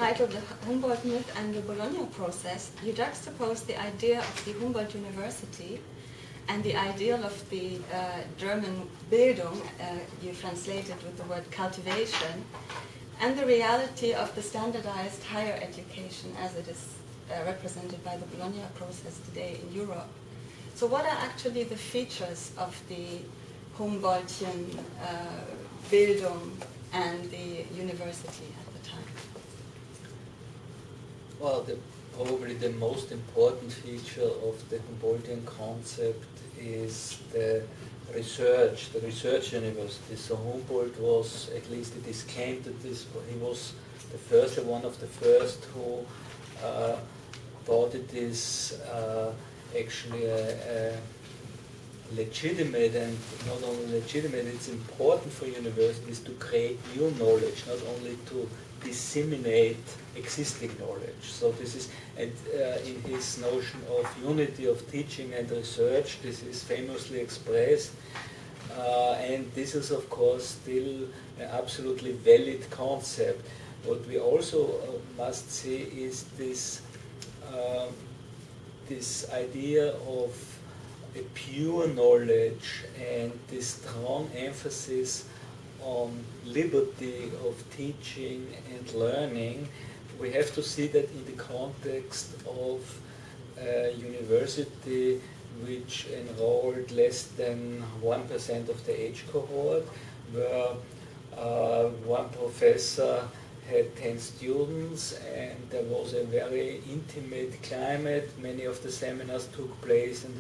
title The Humboldt Myth and the Bologna Process, you juxtapose the idea of the Humboldt University and the ideal of the German Bildung, you translated with the word cultivation, and the reality of the standardized higher education as it is represented by the Bologna process today in Europe. So what are actually the features of the Humboldtian Bildung and the university at the time? Well, probably the most important feature of the Humboldtian concept is the research university. So Humboldt was, at least it is claimed that he was the first, one of the first who thought it is actually a legitimate, and not only legitimate, it's important for universities to create new knowledge, not only to disseminate existing knowledge. So this is, and in his notion of unity of teaching and research, this is famously expressed, and this is of course still an absolutely valid concept. What we also must see is this this idea of a pure knowledge and this strong emphasis on liberty of teaching and learning. We have to see that in the context of a university which enrolled less than 1% of the age cohort, where one professor had 10 students, and there was a very intimate climate. Many of the seminars took place in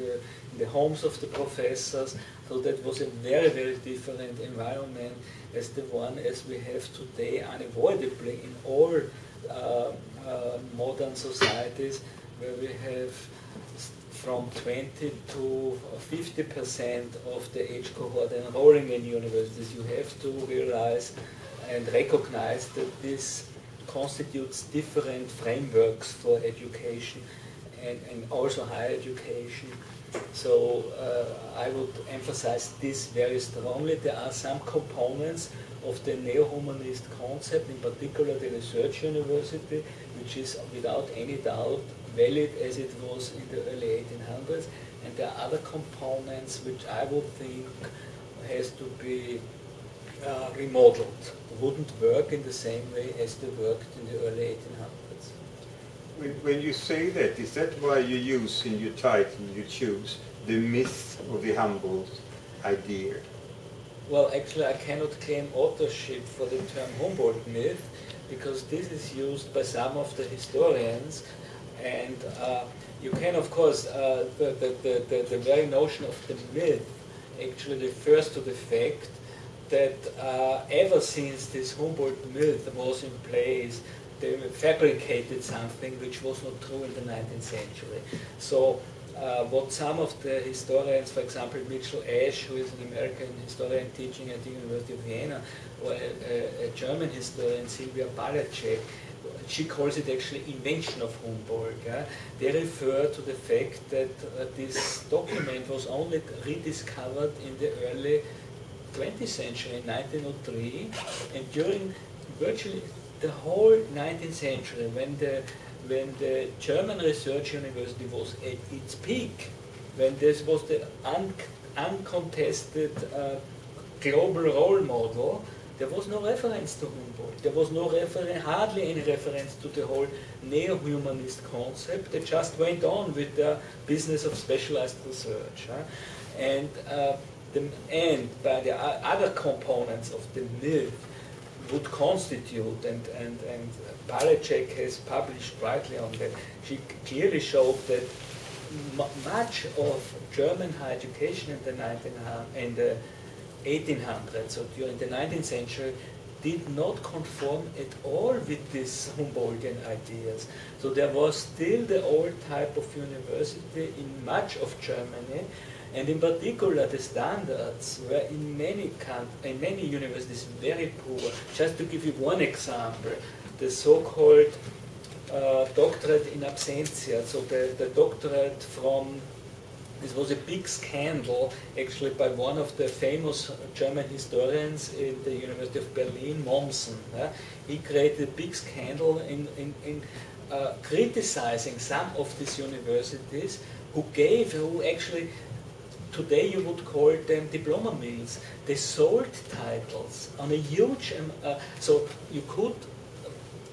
the homes of the professors, so that was a very, very different environment as the one as we have today, unavoidably in all modern societies, where we have from 20 to 50% of the age cohort enrolling in universities. You have to realize and recognize that this constitutes different frameworks for education and also higher education. So I would emphasize this very strongly. There are some components of the neo-humanist concept, in particular the research university, which is without any doubt valid as it was in the early 1800s. And there are other components which I would think has to be remodeled, wouldn't work in the same way as they worked in the early 1800s. When you say that, is that why you use in your title, you choose the myth of the Humboldt idea? Well, actually I cannot claim authorship for the term Humboldt myth, because this is used by some of the historians, and you can, of course, the very notion of the myth actually refers to the fact that ever since this Humboldt myth was in place, they fabricated something which was not true in the 19th century. So what some of the historians, for example Mitchell Ash, who is an American historian teaching at the University of Vienna, or a German historian, Sylvia Balacek, she calls it actually invention of Humboldt. Yeah? They refer to the fact that this document was only rediscovered in the early 20th century, in 1903, and during virtually the whole 19th century, when the German research university was at its peak, when this was the uncontested global role model, there was no reference to Humboldt. There was no hardly any reference to the whole neo-humanist concept. They just went on with the business of specialized research. And by the other components of the myth would constitute, and Balacek has published rightly on that, she clearly showed that much of German higher education in the 1800s, so during the 19th century, did not conform at all with these Humboldtian ideas. So there was still the old type of university in much of Germany, and in particular the standards were in many universities very poor. Just to give you one example, the so-called doctorate in absentia, so the doctorate from This was a big scandal, actually, by one of the famous German historians in the University of Berlin, Mommsen. He created a big scandal in criticizing some of these universities who actually, today you would call them diploma mills. They sold titles on a huge, so you could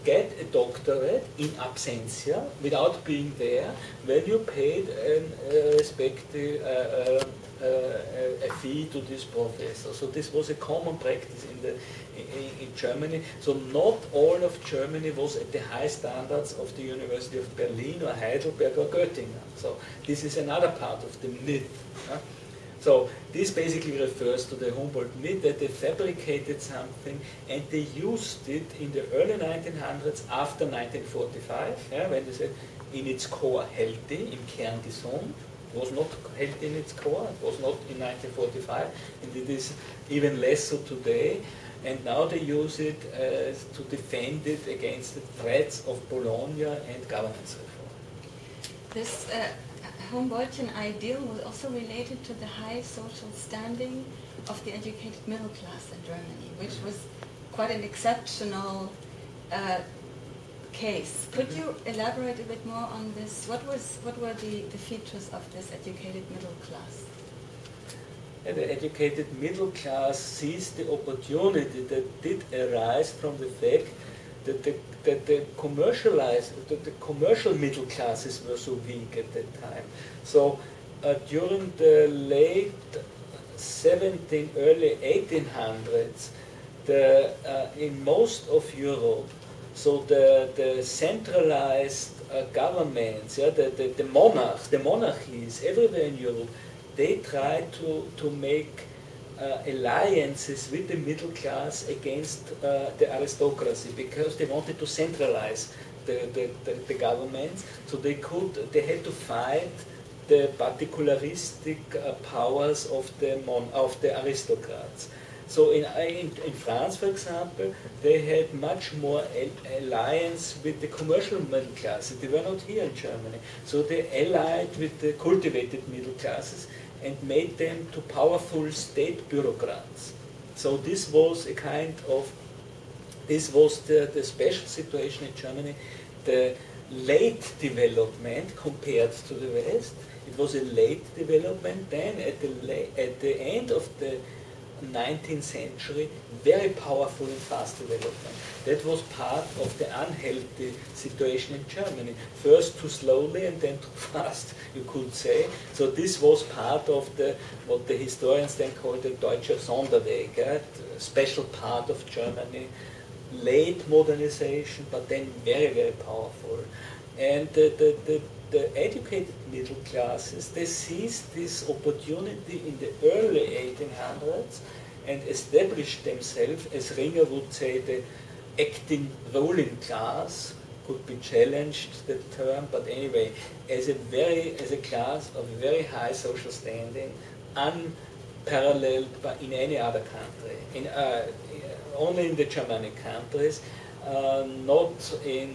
get a doctorate in absentia without being there when you paid a fee to this professor. So this was a common practice in Germany. So not all of Germany was at the high standards of the University of Berlin or Heidelberg or Göttingen. So this is another part of the myth. So this basically refers to the Humboldt myth, that they fabricated something and they used it in the early 1900s after 1945, when they said in its core healthy, im Kern gesund. It was not healthy in its core, it was not in 1945, and it is even less so today. And now they use it to defend it against the threats of Bologna and governance reform. This Humboldtian ideal was also related to the high social standing of the educated middle class in Germany, which was quite an exceptional case. Could you elaborate a bit more on this? What were the features of this educated middle class? The educated middle class seized the opportunity that did arise from the fact that the commercial middle classes were so weak at that time. So during the late 17th, early 1800s, in most of Europe, so the centralized governments, the monarchies everywhere in Europe, they tried to make alliances with the middle class against the aristocracy, because they wanted to centralize the governments, so they had to fight the particularistic powers of the aristocrats. So in France, for example, they had much more alliance with the commercial middle classes. They were not here in Germany. So they allied with the cultivated middle classes and made them to powerful state bureaucrats. So this was a kind of, this was the special situation in Germany, the late development compared to the West. It was a late development. Then at the end of the 19th century, very powerful and fast development. That was part of the unhealthy situation in Germany. First too slowly and then too fast, you could say. So this was part of what the historians then call the Deutscher Sonderweg, special part of Germany, late modernization, but then very, very powerful. And the educated middle classes, they seized this opportunity in the early 1800s and established themselves, as Ringer would say, the acting ruling class, could be challenged, the term, but anyway, as a class of very high social standing, unparalleled in any other country, only in the Germanic countries. Not in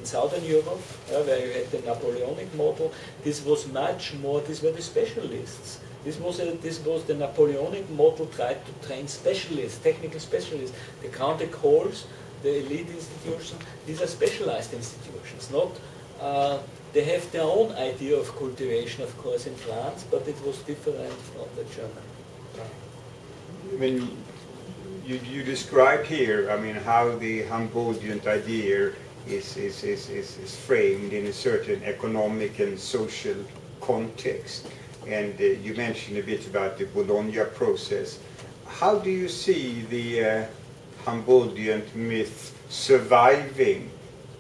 Southern Europe, where you had the Napoleonic model. This was much more, these were the specialists. This was the Napoleonic model, tried to train specialists, technical specialists. The county calls, the elite institutions, these are specialized institutions. They have their own idea of cultivation, of course, in France, but it was different from the German. When you describe here, how the Humboldtian idea is framed in a certain economic and social context. And you mentioned a bit about the Bologna process. How do you see the Humboldtian myth surviving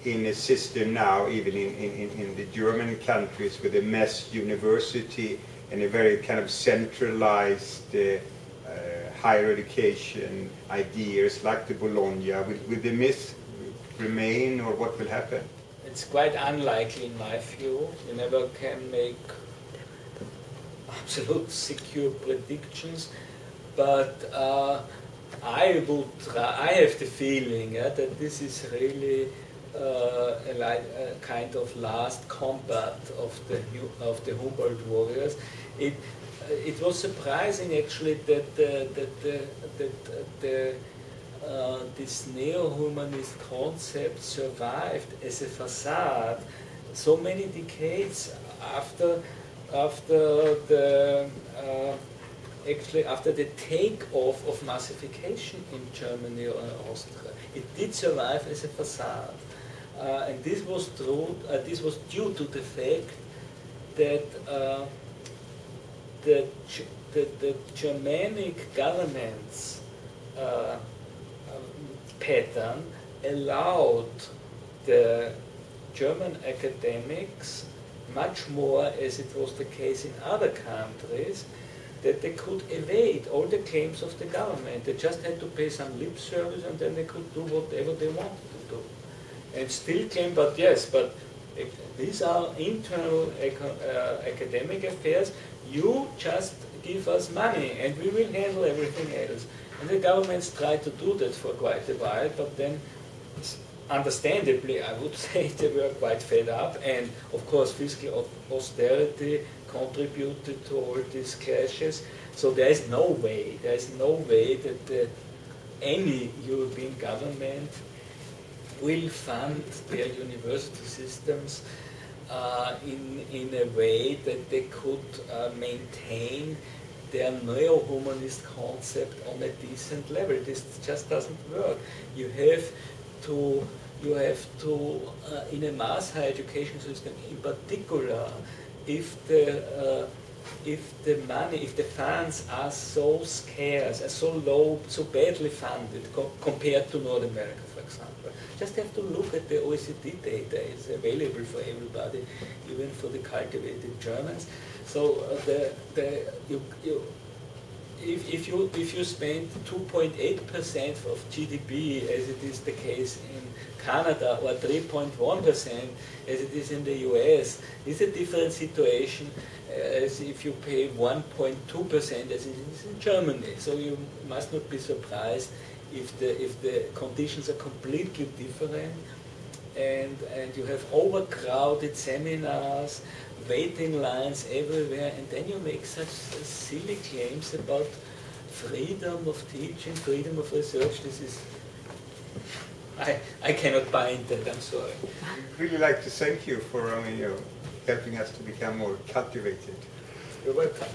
in a system now, even in the German countries, with a mass university and a very kind of centralized higher education ideas like the Bologna? Will the myth remain, or what will happen? It's quite unlikely in my view. You never can make absolute secure predictions, but I have the feeling that this is really a kind of last combat of the Humboldt warriors. It was surprising actually that this neo-humanist concept survived as a facade so many decades after the takeoff of massification in Germany or Austria. It did survive as a facade, and this was true. This was due to the fact that the Germanic governance pattern allowed the German academics much more, as it was the case in other countries, that they could evade all the claims of the government. They just had to pay some lip service and then they could do whatever they wanted to do. And still claim, but these are internal academic affairs, you just give us money and we will handle everything else. And the governments tried to do that for quite a while, but then understandably, I would say, they were quite fed up, and of course fiscal austerity contributed to all these clashes. So there is no way that any European government will fund their university systems in a way that they could maintain their neo-humanist concept on a decent level. This just doesn't work. You have to, in a mass higher education system in particular, if the funds are so scarce, are so low, so badly funded compared to North America, for example. Just have to look at the OECD data. It's available for everybody, even for the cultivated Germans. So if you spend 2.8% of GDP, as it is the case in Canada, or 3.1% as it is in the US, it's a different situation as if you pay 1.2% as it is in Germany. So you must not be surprised if the conditions are completely different, and you have overcrowded seminars, waiting lines everywhere, and then you make such silly claims about freedom of teaching, freedom of research. This is, I cannot buy into that, I'm sorry. I'd really like to thank you for helping us to become more cultivated. You're welcome.